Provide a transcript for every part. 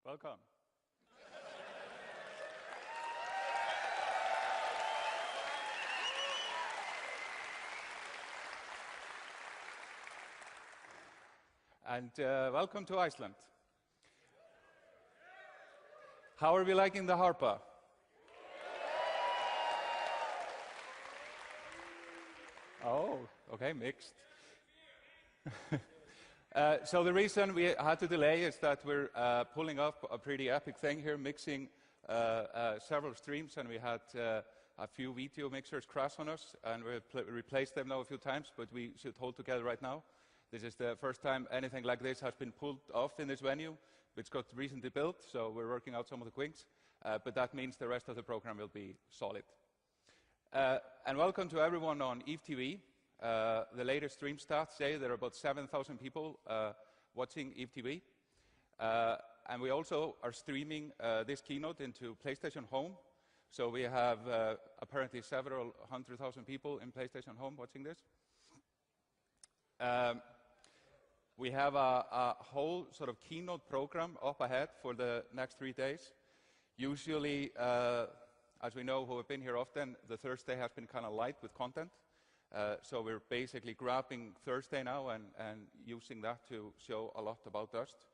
Welcome. And welcome to Iceland. How are we liking the harpa? Oh, okay, mixed. So the reason we had to delay is that we're pulling up a pretty epic thing here, mixing several streams, and we had a few video mixers crash on us, and we replaced them now a few times, but we should hold together right now. This is the first time anything like this has been pulled off in this venue. It's got recently built, so we're working out some of the kinks, but that means the rest of the program will be solid. And welcome to everyone on Eve TV. The latest stream stats say there are about 7,000 people watching Eve TV. And we also are streaming this keynote into PlayStation Home. So we have apparently several 100,000 people in PlayStation Home watching this. We have a whole sort of keynote program up ahead for the next 3 days. Usually, as we know who have been here often, the Thursday has been kind of light with content. So we're basically grabbing Thursday now and using that to show a lot about Dust.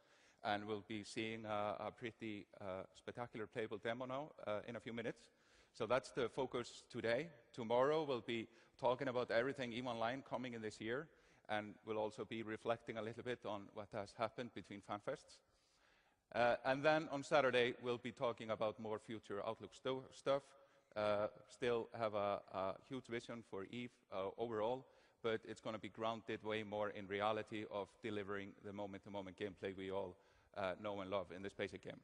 And we'll be seeing a pretty spectacular playable demo now in a few minutes. So that's the focus today. Tomorrow we'll be talking about everything EVE Online coming in this year. And we'll also be reflecting a little bit on what has happened between FanFests. And then on Saturday, we'll be talking about more future Outlook stuff. Still have a huge vision for EVE overall, but it's going to be grounded way more in reality of delivering the moment-to-moment gameplay we all know and love in this basic game.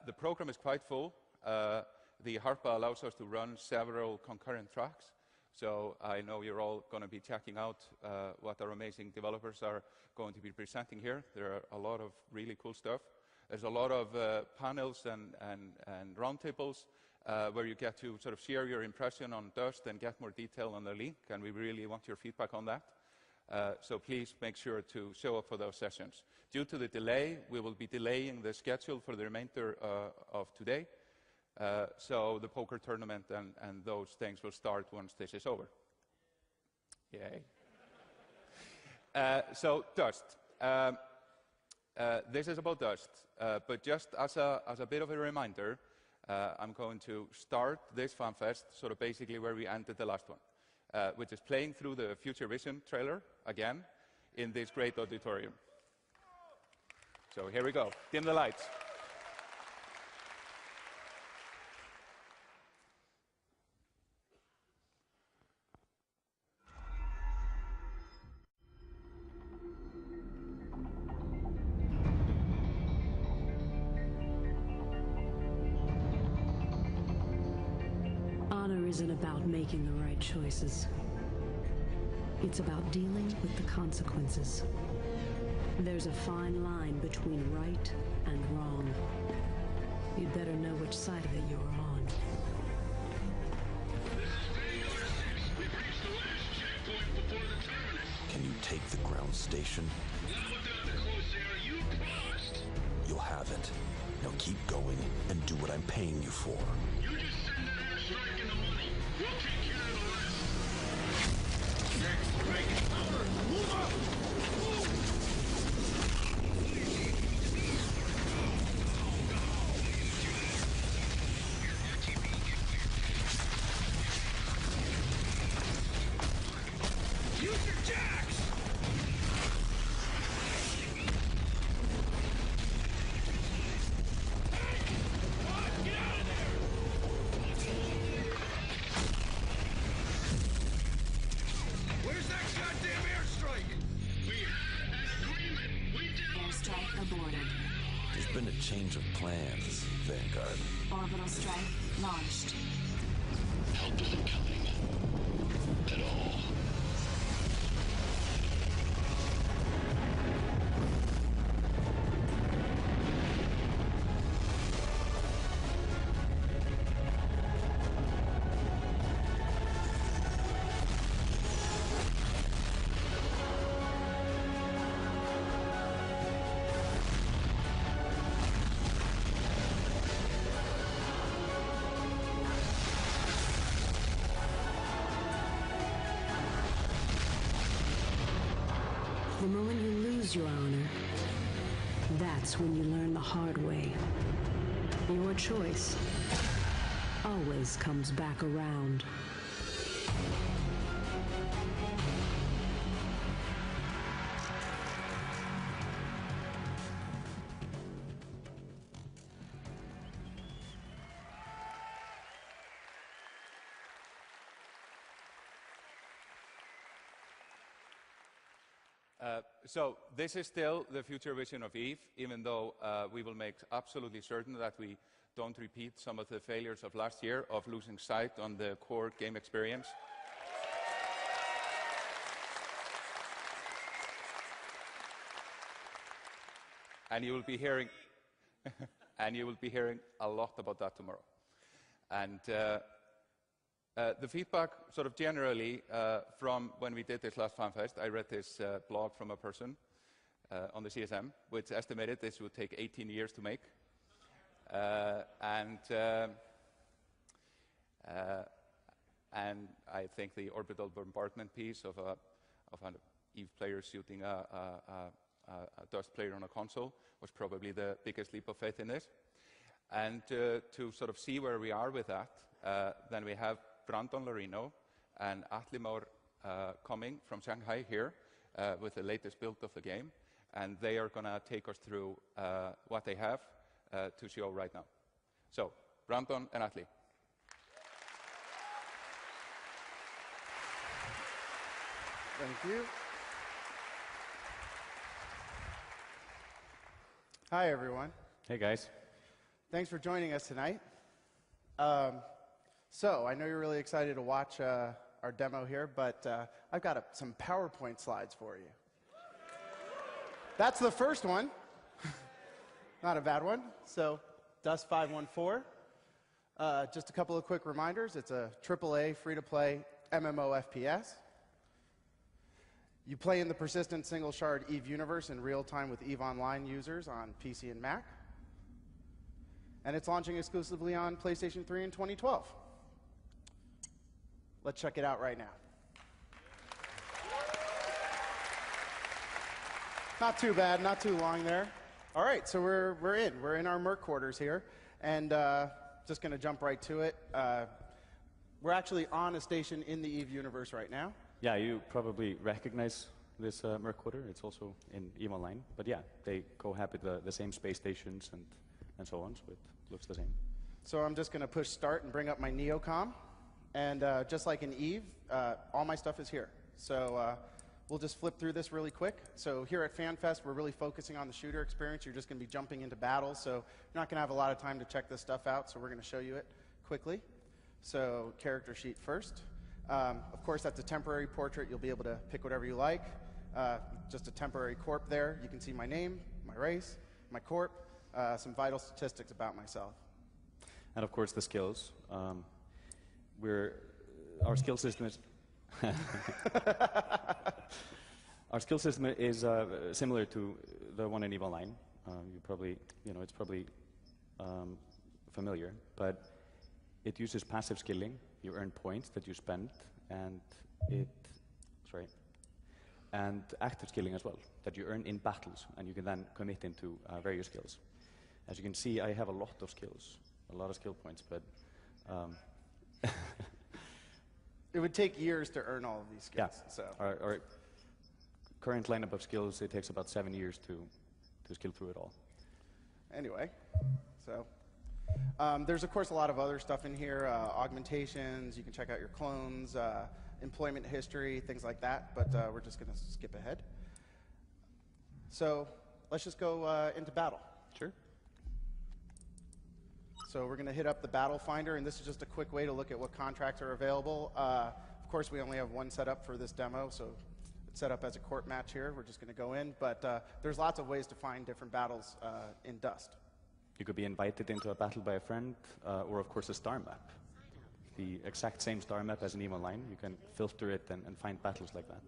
The program is quite full. The harpa allows us to run several concurrent tracks. So I know you're all going to be checking out what our amazing developers are going to be presenting here. There are a lot of really cool stuff. There's a lot of panels and roundtables where you get to sort of share your impression on Dust and get more detail on the link, and we really want your feedback on that. So please make sure to show up for those sessions. Due to the delay, we will be delaying the schedule for the remainder of today. So the poker tournament and those things will start once this is over. Yay. So Dust. This is about Dust, but just as a bit of a reminder, I'm going to start this FanFest sort of basically where we ended the last one, which is playing through the Future Vision trailer again in this great auditorium. So here we go. Dim the lights. Honor isn't about making the right choices. It's about dealing with the consequences. There's a fine line between right and wrong. You'd better know which side of it you're on. We've reached the last checkpoint before the terminus. Can you take the ground station? Not without the close air you promised. You'll have it. Now keep going and do what I'm paying you for. You just send that airstrike and the money. We'll take care of the rest. Next, break cover. Move up. Move. Use your jacks. Where's that goddamn airstrike? We had an agreement. We did Airstrike aborted. There's been a change of plans, Vanguard. Orbital strike launched. Help isn't coming. At all. The moment you lose your honor, that's when you learn the hard way. Your choice always comes back around. So this is still the future vision of EVE, even though we will make absolutely certain that we don't repeat some of the failures of last year of losing sight on the core game experience. And you will be hearing, a lot about that tomorrow. And the feedback, sort of generally, from when we did this last FanFest, I read this blog from a person on the CSM, which estimated this would take 18 years to make. And I think the orbital bombardment piece of an EVE player shooting a Dust player on a console was probably the biggest leap of faith in this. And to sort of see where we are with that, then we have Brandon Lorino and Atli Már coming from Shanghai here with the latest build of the game, and they are going to take us through what they have to show right now. So, Brandon and Atli. Thank you. Hi, everyone. Hey, guys. Thanks for joining us tonight. So, I know you're really excited to watch our demo here, but I've got some PowerPoint slides for you. That's the first one. Not a bad one. So, Dust 514. Just a couple of quick reminders. It's a AAA, free-to-play MMO FPS. You play in the persistent single-shard EVE universe in real time with EVE Online users on PC and Mac. And it's launching exclusively on PlayStation 3 in 2012. Let's check it out right now. Not too bad, not too long there. All right, so we're in our Merc quarters here, and just going to jump right to it. We're actually on a station in the EVE universe right now. Yeah, you probably recognize this Merc quarter. It's also in EVE Online, but yeah, they cohabit the same space stations and so on, so it looks the same. So I'm just going to push start and bring up my Neocom. And just like in EVE, all my stuff is here. So we'll just flip through this really quick. So here at FanFest, we're really focusing on the shooter experience. You're just going to be jumping into battles, so you're not going to have a lot of time to check this stuff out, so we're going to show you it quickly. So character sheet first. Of course, that's a temporary portrait. You'll be able to pick whatever you like. Just a temporary corp there. You can see my name, my race, my corp, some vital statistics about myself. And of course, the skills. Our skill system is our skill system is similar to the one in EVE Online. You probably, it's probably familiar, but it uses passive skilling. You earn points that you spend, and active skilling as well, that you earn in battles, and you can then commit into various skills. As you can see, I have a lot of skills, a lot of skill points, but it would take years to earn all of these skills. Yeah. So Our current lineup of skills, it takes about 7 years to skill through it all. Anyway, so there's of course a lot of other stuff in here, augmentations. You can check out your clones, employment history, things like that. But we're just going to skip ahead. So let's just go into battle. Sure. So we're going to hit up the Battle Finder, and this is just a quick way to look at what contracts are available. Of course, we only have one set up for this demo, so it's set up as a court match here. We're just going to go in, but there's lots of ways to find different battles in Dust. You could be invited into a battle by a friend, or of course a star map. The exact same star map as in EVE Online. You can filter it and find battles like that.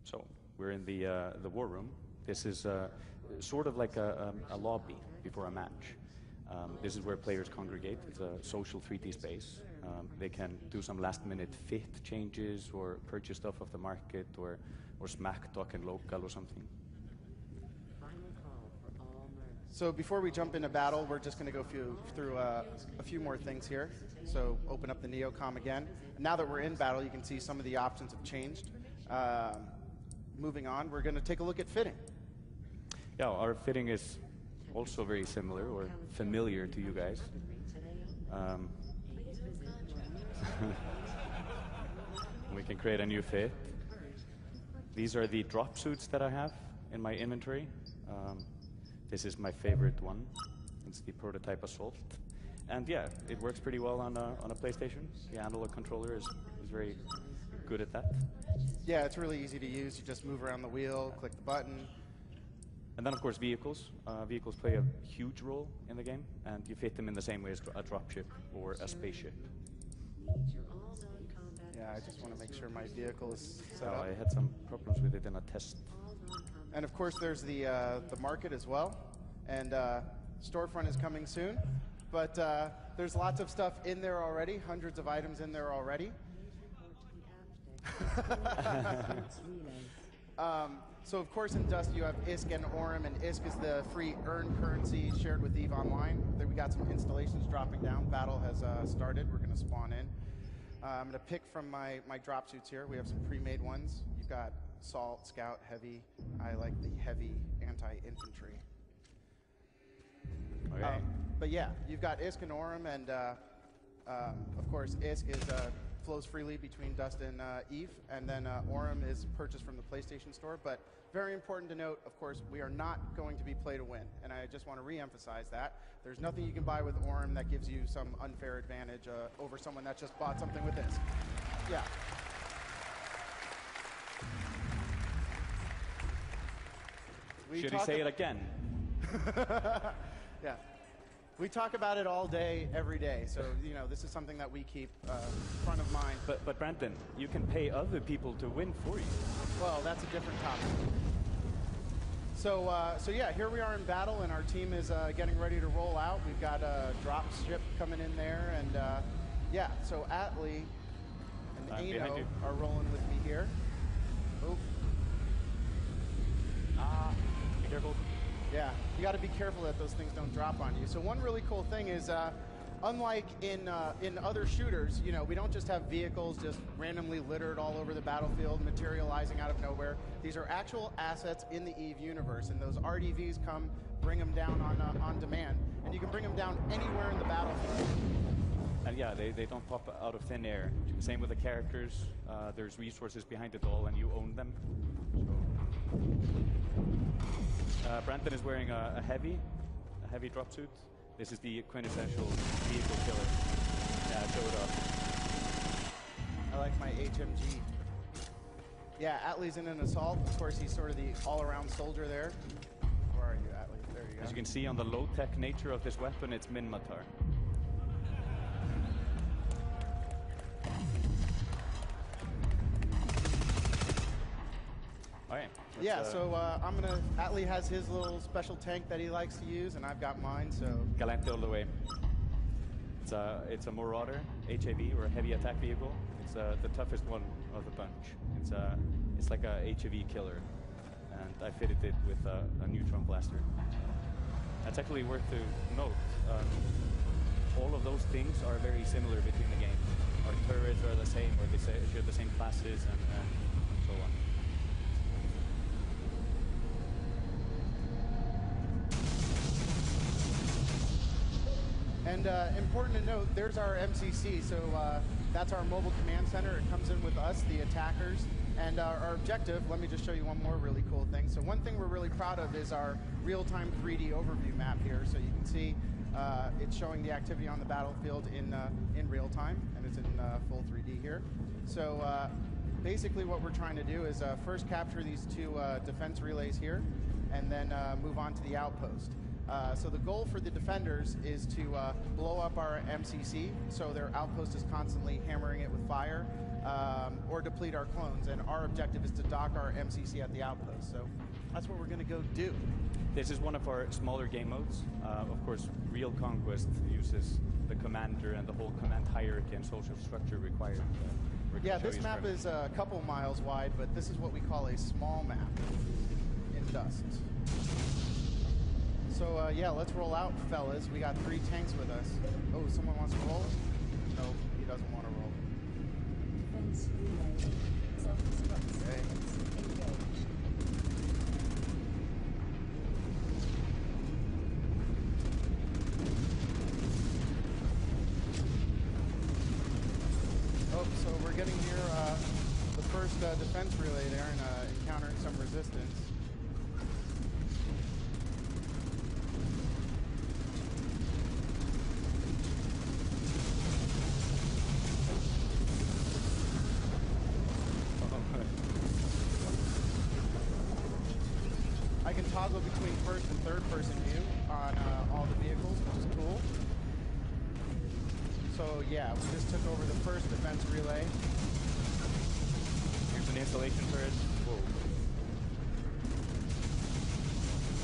So we're in the war room. This is sort of like a lobby before a match. This is where players congregate. It's a social 3D space. They can do some last-minute fit changes or purchase stuff off the market or smack talk and local or something. So before we jump into battle, we're just going to go through a few more things here. So open up the Neocom again. Now that we're in battle, you can see some of the options have changed. Moving on, we're going to take a look at fitting. Yeah, our fitting is also very similar or familiar to you guys. We can create a new fit. These are the drop suits that I have in my inventory. This is my favorite one. It's the Prototype Assault. And yeah, it works pretty well on a PlayStation. The analog controller is very good at that. Yeah, it's really easy to use. You just move around the wheel, click the button. And then, of course, vehicles. Vehicles play a huge role in the game, and you fit them in the same way as a dropship or a spaceship. Yeah, I just want to make sure my vehicle is set up. I had some problems with it in a test. And of course, there's the market as well, and storefront is coming soon. But there's lots of stuff in there already, hundreds of items in there already. So of course in Dust you have ISK and Orym, and ISK is the free earned currency shared with EVE Online. Then we got some installations dropping down. Battle has started. We're going to spawn in. I'm going to pick from my drop suits here. We have some pre-made ones. You've got Assault, Scout, Heavy. I like the Heavy anti-infantry. Okay. But yeah, you've got ISK and Orym, and of course ISK is flows freely between Dust and EVE, and then Orym is purchased from the PlayStation Store. But very important to note, of course, we are not going to be play to win, and I just want to re-emphasize that. There's nothing you can buy with Orym that gives you some unfair advantage over someone that just bought something with this. Yeah. Should he say it again? Yeah. We talk about it all day, every day. So, you know, this is something that we keep front of mind. But Brandon, you can pay other people to win for you. Well, that's a different topic. So yeah, here we are in battle, and our team is getting ready to roll out. We've got a drop ship coming in there, and yeah, so Atlee and Ano are rolling with me here. Oh. Be careful. Yeah, you got to be careful that those things don't drop on you. So one really cool thing is, unlike in other shooters, you know, we don't just have vehicles just randomly littered all over the battlefield, materializing out of nowhere. These are actual assets in the EVE universe, and those RDVs come, bring them down on demand, and you can bring them down anywhere in the battlefield. And yeah, they don't pop out of thin air. Same with the characters. There's resources behind it all, and you own them. So. Brandon is wearing a heavy drop suit. This is the quintessential vehicle killer. Yeah, show it off. I like my HMG. Yeah, Atlee's in an assault. Of course, he's sort of the all-around soldier there. Where are you, Atlee? There you go. As you can see on the low-tech nature of this weapon, it's Minmatar. Right, yeah, so Atlee has his little special tank that he likes to use, and I've got mine, so. Galante all the way. It's a Marauder, HAV, or a heavy attack vehicle. It's the toughest one of the bunch. It's like a HAV killer, and I fitted it with a neutron blaster. That's actually worth to note. All of those things are very similar between the games. Our turrets are the same, or they share the same classes, and so on. And important to note, there's our MCC, so that's our mobile command center. It comes in with us, the attackers, and our objective, let me just show you one more really cool thing. So one thing we're really proud of is our real-time 3D overview map here. So you can see it's showing the activity on the battlefield in real time, and it's in full 3D here. So basically what we're trying to do is first capture these two defense relays here, and then move on to the outpost. So the goal for the defenders is to blow up our MCC, so their outpost is constantly hammering it with fire. or deplete our clones. And our objective is to dock our MCC at the outpost. So that's what we're going to go do. This is one of our smaller game modes. Of course, Real Conquest uses the commander and the whole command hierarchy and social structure required. Yeah, this map is a couple miles wide, but this is what we call a small map in Dust. So yeah, let's roll out, fellas. We got 3 tanks with us. Oh, someone wants to roll? No, he doesn't want to roll. Okay. Oh, so we're getting near the first defense relay there and encountering some resistance. I can toggle between first and third person view on all the vehicles, which is cool. So yeah, we just took over the first defense relay. Here's an installation turret. Whoa.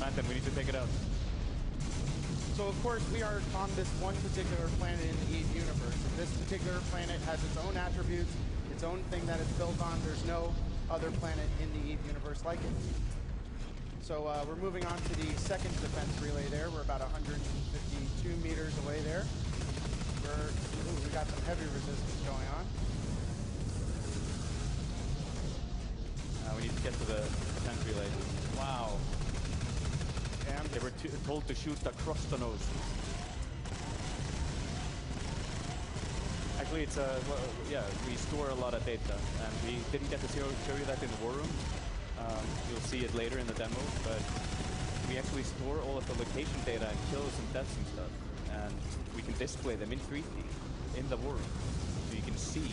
Anthem, we need to take it out. So of course we are on this one particular planet in the EVE universe. This particular planet has its own attributes, its own thing that it's built on. There's no other planet in the EVE universe like it. So we're moving on to the second defense relay there. We're about 152 meters away there. We got some heavy resistance going on. We need to get to the defense relay. Wow. And They were told to shoot across the nose. Actually, it's well, yeah, we store a lot of data, and we didn't get to show you that in the war room. You'll see it later in the demo, but we actually store all of the location data and kills and deaths and stuff, and we can display them in 3D in the war room, so you can see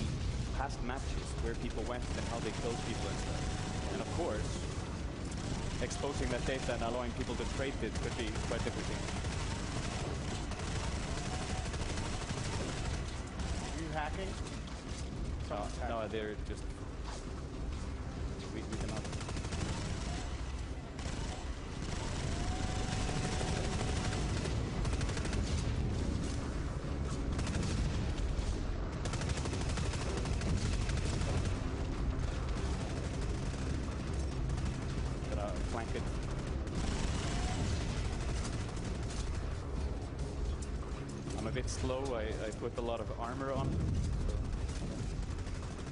past matches where people went and how they killed people and stuff. And of course, exposing that data and allowing people to trade it could be quite difficult. are you hacking? No, they're just we cannot. Flank it. I'm a bit slow. I put a lot of armor on,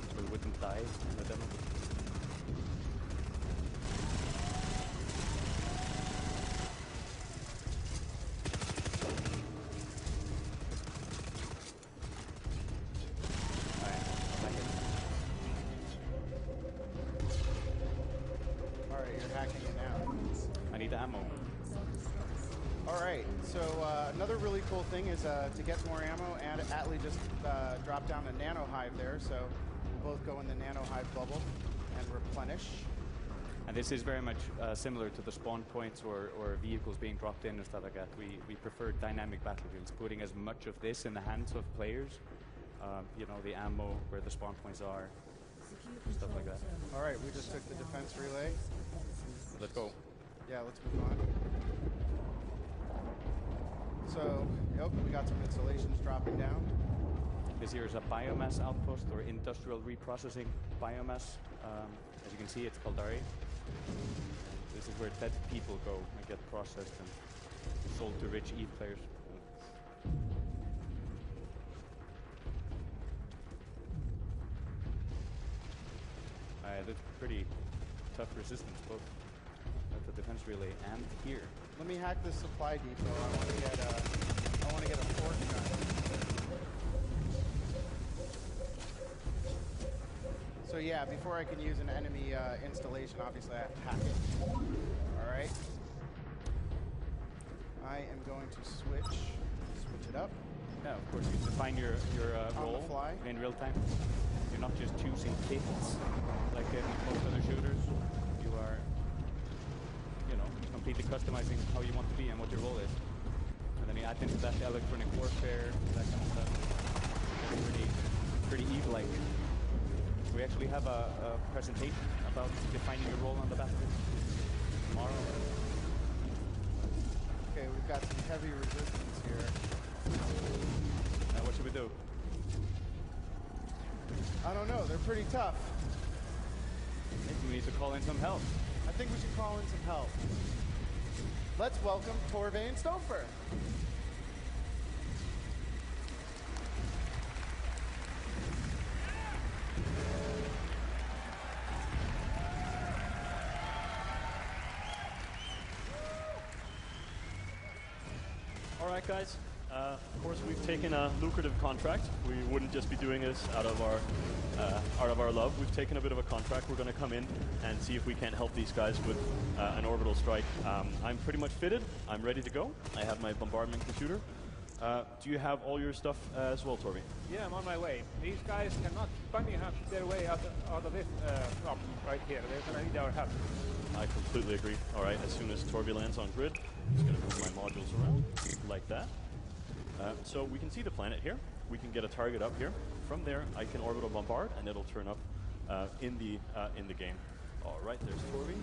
so we wouldn't die in the demo. I need ammo. All right, so another really cool thing is to get more ammo, and Atlee just dropped down a nano hive there, so we'll both go in the nano hive bubble and replenish. And this is very much similar to the spawn points or vehicles being dropped in and stuff like that. We prefer dynamic battlefields, putting as much of this in the hands of players. You know, the ammo, where the spawn points are, stuff like that. All right, we just took the defense relay. Let's go. Yeah, let's move on. So, yep, we got some installations dropping down. This here is a biomass outpost, or industrial reprocessing biomass. As you can see, it's Caldari. This is where dead people go and get processed and sold to rich EVE players. That's pretty tough resistance, both at the defense relay and here. Let me hack this supply depot. I want to get a fork gun. So yeah, before I can use an enemy installation, obviously I have to hack it. All right. I am going to switch it up. Yeah, of course, you define your role the fly. in real time. You're not just choosing kits like in most other shooters. You are, you know, completely customizing how you want to be and what your role is. And then you add into that electronic warfare, that kind of stuff. Pretty EVE-like. actually have a presentation about defining your role on the battlefield tomorrow. Okay, we've got some heavy resistance here. What should we do? I don't know, they're pretty tough. Maybe we need to call in some help. I think we should call in some help. Let's welcome Torve and Stouffer. All right, guys. Of course, we've taken a lucrative contract. We wouldn't just be doing this out of our love. We've taken a bit of a contract. We're going to come in and see if we can't help these guys with an orbital strike. I'm pretty much fitted. I'm ready to go. I have my bombardment computer. Do you have all your stuff as well, Torvi? Yeah, I'm on my way. These guys cannot bunny hop their way out of this problem right here. They're going to need our help. I completely agree. All right, as soon as Torvi lands on grid, I'm just going to move my modules around like that. So we can see the planet here. We can get a target up here. From there, I can orbital bombard, and it'll turn up in the game. All right, there's Torvi.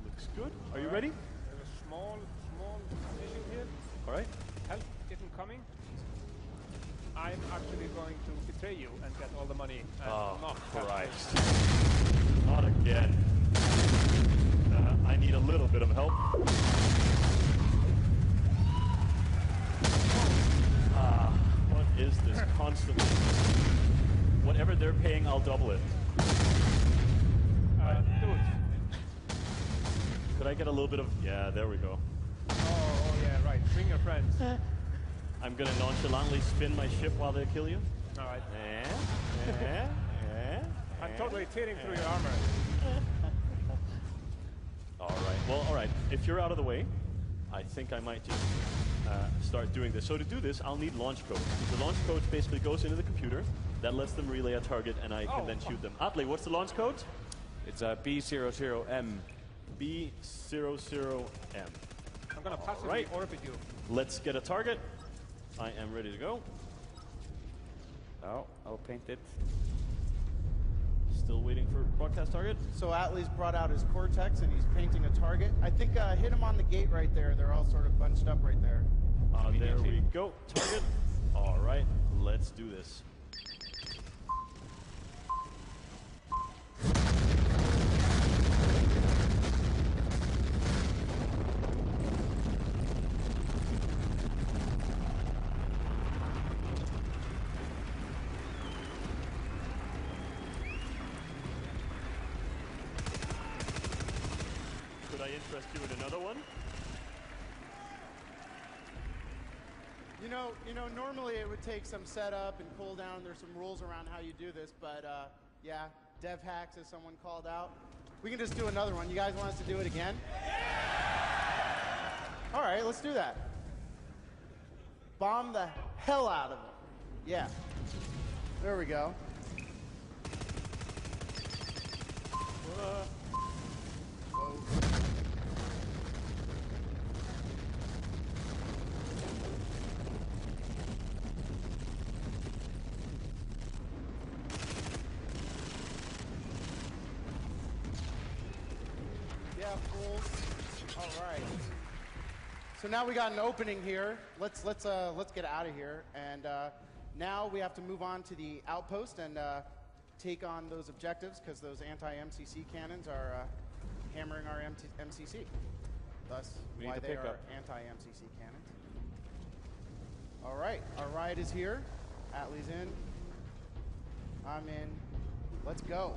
Looks good. Are you ready? There's a small issue here. All right. Help isn't coming. I'm actually going to betray you and get all the money. And not Christ. Not again. I need a little bit of help. What is this constantly? Whatever they're paying, I'll double it. Do it. Could I get a little bit of... Yeah, there we go. Oh, yeah, right. Bring your friends. I'm going to nonchalantly spin my ship while they kill you. All right. I'm I'm totally tearing through your armor. All right. Well, all right. If you're out of the way, I think I might just start doing this. So to do this, I'll need launch codes. The launch code basically goes into the computer. That lets them relay a target, and I can then shoot them. Atle, what's the launch code? It's B00M. B00M. I'm going to passively right. orbit you. Let's get a target. I am ready to go. Oh, I'll paint it. Still waiting for broadcast target. So Atle's brought out his Cortex and he's painting a target. I think hit him on the gate right there. They're all sort of bunched up right there. There we go. Target. All right, let's do this. Could I interest you in another one? You know, normally it would take some setup and cool down. There's some rules around how you do this, but yeah, dev hacks, as someone called out. We can just do another one. You guys want us to do it again? All right, let's do that. Bomb the hell out of them. Yeah. There we go. Whoa. Yeah, fools. All right. So now we got an opening here. Let's get out of here. And now we have to move on to the outpost and take on those objectives because those anti-MCC cannons are hammering our MCC. Thus, why they are anti-MCC cannons. All right, our ride is here. Atle's in. I'm in. Let's go.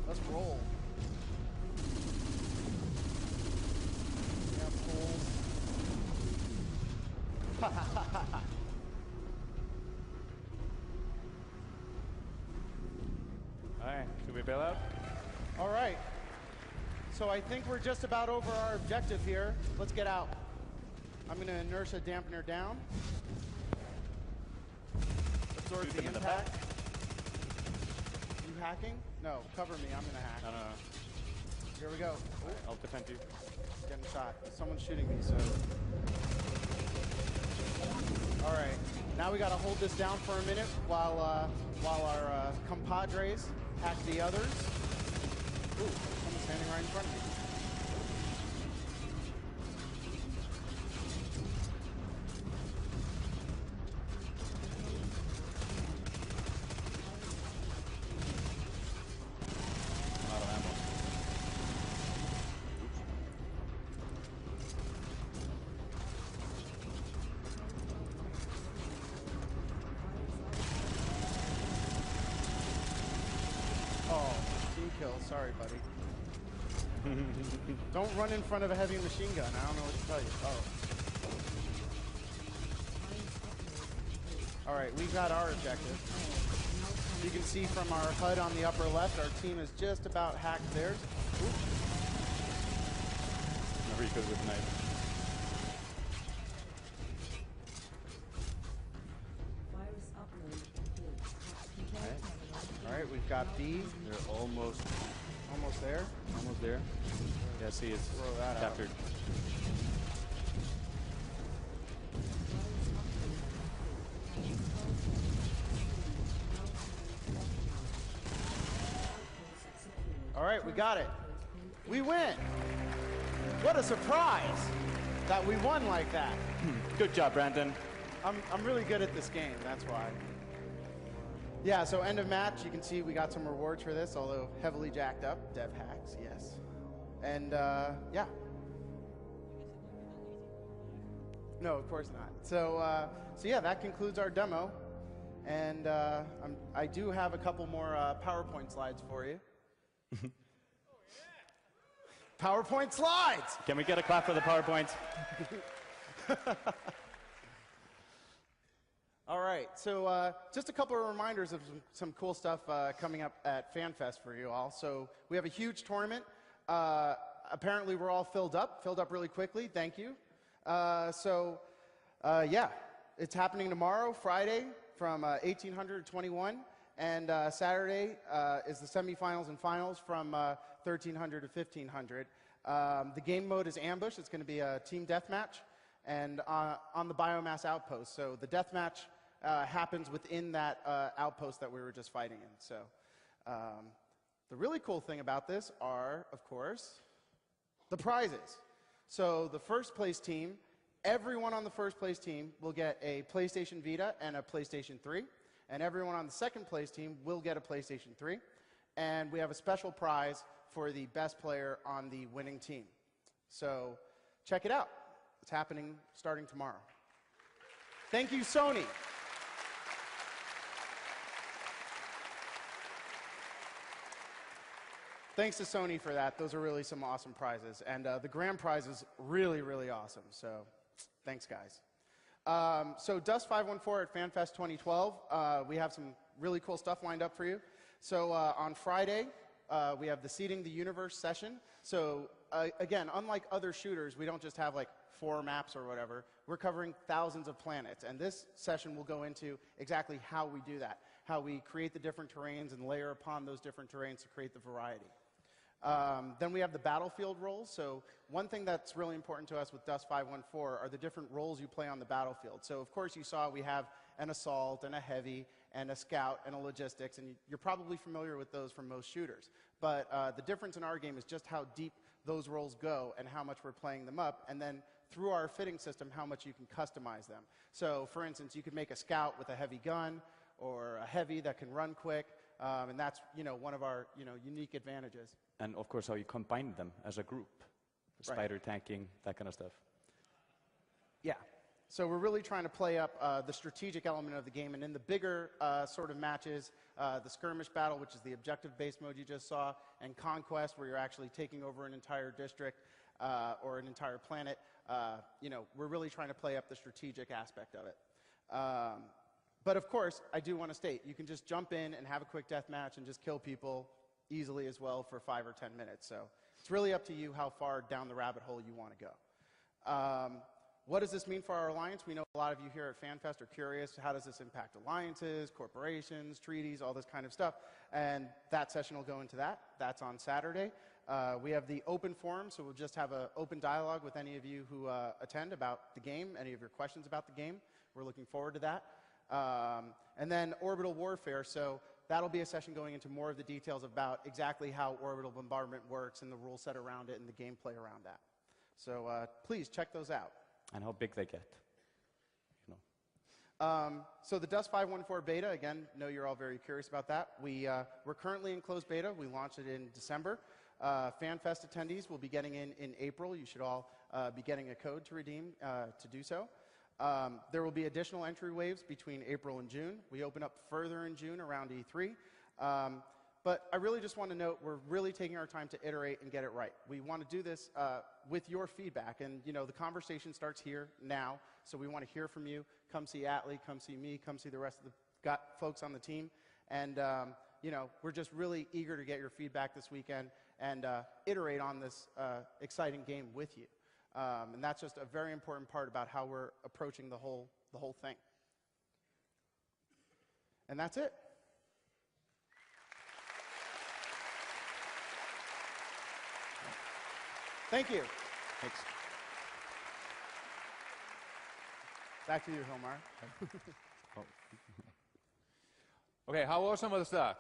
Let's roll. Yeah, fools. All right, should we bail out? All right. So I think we're just about over our objective here. Let's get out. I'm going to inertia dampener down. Absorb the impact. You hacking? No, cover me. I'm going to hack. No. Here we go. I'll defend you. Getting shot. Someone's shooting me, so. All right. Now we got to hold this down for a minute while our compadres hack the others. Ooh, someone's standing right in front of me. Sorry, buddy. Don't run in front of a heavy machine gun. I don't know what to tell you. Oh. All right, we got our objective. You can see from our HUD on the upper left, our team has just about hacked theirs. Never good with knife. All right, we've got B. They're almost there. Almost there. Yeah, see, it's throw that captured. All right, we got it. We win. What a surprise that we won like that. Good job, Brandon. I'm really good at this game, that's why. Yeah, so end of match, you can see we got some rewards for this, although heavily jacked up. Dev hacks, yes. And yeah. No, of course not. So yeah, that concludes our demo. And I do have a couple more PowerPoint slides for you. PowerPoint slides! Can we get a clap for the PowerPoint? All right, so just a couple of reminders of some cool stuff coming up at FanFest for you all. So we have a huge tournament. Apparently we're all filled up really quickly. Thank you. Yeah, it's happening tomorrow, Friday, from 1800 to 21, and Saturday is the semifinals and finals from 1300 to 1500. The game mode is Ambush. It's going to be a team deathmatch, and on the biomass outpost. So the deathmatch happens within that outpost that we were just fighting in. So the really cool thing about this are, of course, the prizes. So the first place team, everyone on the first place team will get a PlayStation Vita and a PlayStation 3. And everyone on the second place team will get a PlayStation 3. And we have a special prize for the best player on the winning team. So check it out. It's happening starting tomorrow. Thank you, Sony. Thanks to Sony for that. Those are really some awesome prizes. And the grand prize is really, really awesome. So thanks, guys. So Dust 514 at FanFest 2012, we have some really cool stuff lined up for you. So on Friday, we have the Seeding the Universe session. So again, unlike other shooters, we don't just have like 4 maps or whatever. We're covering thousands of planets. And this session will go into exactly how we do that, how we create the different terrains and layer upon those different terrains to create the variety. Then we have the battlefield roles. So one thing that's really important to us with Dust 514 are the different roles you play on the battlefield. So of course you saw we have an assault and a heavy and a scout and a logistics, and you're probably familiar with those from most shooters. But the difference in our game is just how deep those roles go and how much we're playing them up, and then through our fitting system, how much you can customize them. So for instance, you could make a scout with a heavy gun or a heavy that can run quick, and that's one of our unique advantages. And of course, how you combine them as a group. Spider tanking, that kind of stuff. Yeah. So we're really trying to play up the strategic element of the game. And in the bigger sort of matches, the skirmish battle, which is the objective-based mode you just saw, and conquest, where you're actually taking over an entire district or an entire planet, we're really trying to play up the strategic aspect of it. But of course, I do want to state, you can just jump in and have a quick death match and just kill people easily as well for 5 or 10 minutes. So it's really up to you how far down the rabbit hole you want to go. What does this mean for our alliance? We know a lot of you here at FanFest are curious, how does this impact alliances, corporations, treaties, all this kind of stuff. And that session will go into that. That's on Saturday. We have the open forum, so we'll just have an open dialogue with any of you who attend about the game, any of your questions about the game. We're looking forward to that. And then orbital warfare, so that'll be a session going into more of the details about exactly how orbital bombardment works and the rule set around it and the gameplay around that. So please check those out. And how big they get. So the Dust 514 beta, again, know you're all very curious about that. We're currently in closed beta. We launched it in December. FanFest attendees will be getting in April. You should all be getting a code to redeem to do so. There will be additional entry waves between April and June. We open up further in June around E3. But I really just want to note we're really taking our time to iterate and get it right. We want to do this with your feedback. And the conversation starts here now. So we want to hear from you. Come see Atlee, come see me, come see the rest of the folks on the team. And we're just really eager to get your feedback this weekend and iterate on this exciting game with you. And that's just a very important part about how we're approaching the whole thing. And that's it. Thank you. Thanks. Back to you, Hilmar. Okay, how awesome was that?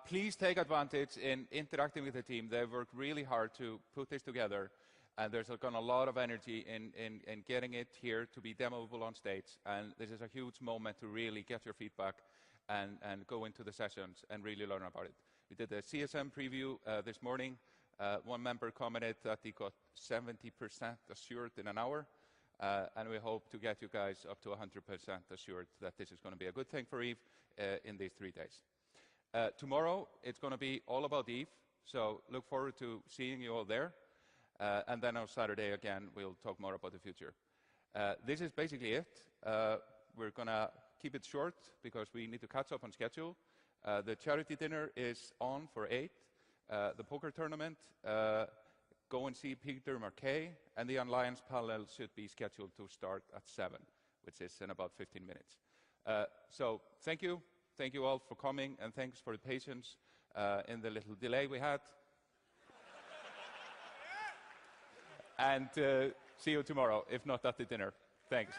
Please take advantage in interacting with the team. They've worked really hard to put this together, and there's gone a lot of energy in getting it here to be demoable on stage. And this is a huge moment to really get your feedback and go into the sessions and really learn about it. We did a CSM preview this morning. One member commented that he got 70% assured in an hour, and we hope to get you guys up to 100% assured that this is going to be a good thing for EVE in these 3 days. Tomorrow, it's going to be all about EVE, so look forward to seeing you all there. And then on Saturday, again, we'll talk more about the future. This is basically it. We're going to keep it short because we need to catch up on schedule. The charity dinner is on for 8. The poker tournament, go and see Peter Marquet, and the Alliance panel should be scheduled to start at 7, which is in about 15 minutes. So thank you. Thank you all for coming, and thanks for the patience in the little delay we had. And see you tomorrow, if not at the dinner. Thanks.